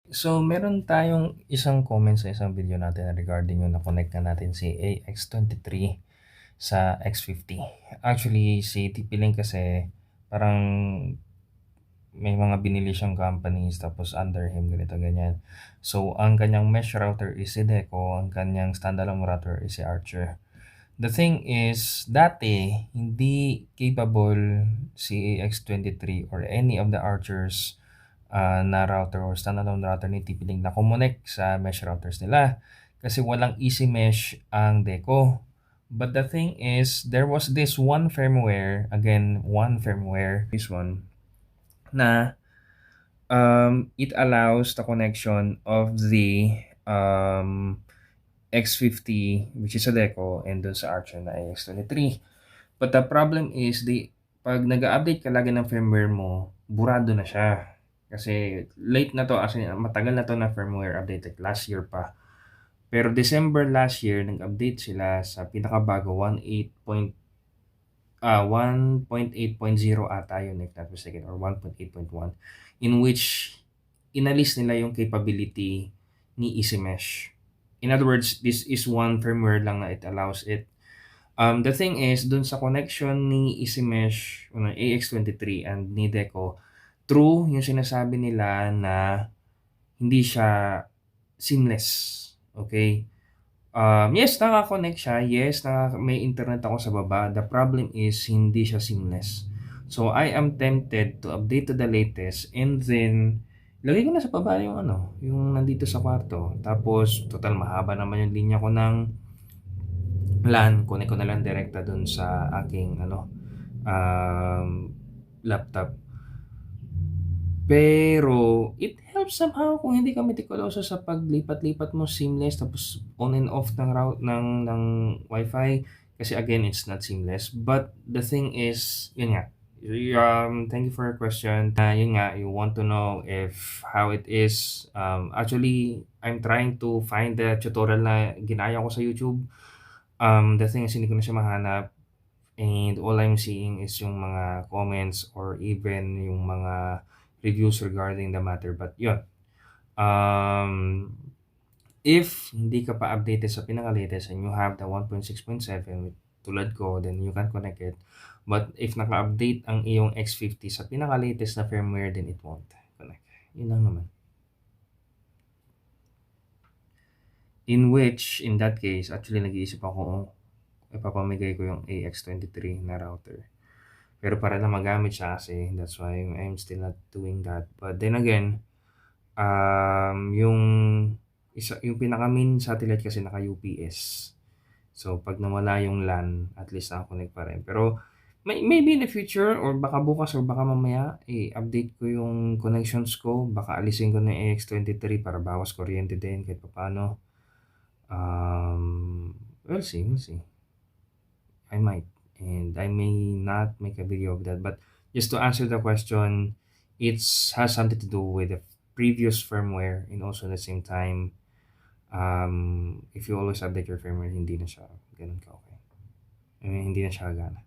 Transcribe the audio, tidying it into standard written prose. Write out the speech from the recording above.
So, meron tayong isang comment sa isang video natin regarding yung na-connect na natin si AX23 sa X50. Actually, si TP-Link kasi parang may mga binili siyang companies tapos under him ganito ganyan. So, ang kanyang mesh router is si Deco, ang kanyang standalone router is si Archer. The thing is, dati hindi capable si AX23 or any of the Archers na router or standalone router ni TP-Link na kumonek sa mesh routers nila kasi walang easy mesh ang Deco. But the thing is, there was this one firmware, again, one firmware, this one, na it allows the connection of the X50, which is a Deco, and dun sa Archer na AX23. But the problem is, pag nag-update ka lagi ng firmware mo, burado na siya. Kasi late na to, as in, matagal na to na firmware update, like last year pa. Pero December last year, nag-update sila sa pinakabago, 1.8.0 ata yun, if not mistaken, or 1.8.1, in which inalis nila yung capability ni Easy Mesh. In other words, this is one firmware lang na it allows it. The thing is, dun sa connection ni Easy Mesh, AX23 and ni Deco, true yung sinasabi nila na hindi siya seamless. Okay? Yes, naka-connect siya. Yes, may internet ako sa baba. The problem is, hindi siya seamless. So, I am tempted to update to the latest and then, lagay ko na sa baba yung yung nandito sa kwarto. Tapos, total mahaba naman yung linya ko ng LAN. Connect ko na lang direkta dun sa aking laptop. Pero, it helps somehow kung hindi ka metikuloso sa paglipat-lipat mo, seamless, tapos on and off ng route ng Wi-Fi. Kasi again, it's not seamless. But the thing is, yun nga, thank you for your question. Yun nga, you want to know if how it is. Actually, I'm trying to find the tutorial na ginaya ko sa YouTube. The thing is, hindi ko na siya mahanap. And all I'm seeing is yung mga comments or even yung mga reviews regarding the matter. But yun, if hindi ka pa updated sa pinaka-latest and you have the 1.6.7 tulad ko, then you can connect it. But if naka-update ang iyong X50 sa pinaka-latest na firmware, then it won't connect. Yun lang naman. In which, in that case, actually nag-iisip ako kung ipapamigay ko yung AX23 na router. Pero para na magamit siya kasi, that's why I'm still not doing that. But then again, yung pinaka-main satellite kasi naka-UPS. So, pag nawala yung LAN, at least naka-connect pa rin. Pero, maybe in the future, or baka bukas, or baka mamaya, update ko yung connections ko. Baka alisin ko na yung AX23 para bawas kuryente din, kahit paano. We'll see, we'll see. I might. And I may not make a video of that. But just to answer the question, it has something to do with the previous firmware and also at the same time, if you always update your firmware, hindi na siya ganun ka okay. I mean, hindi na siya gana.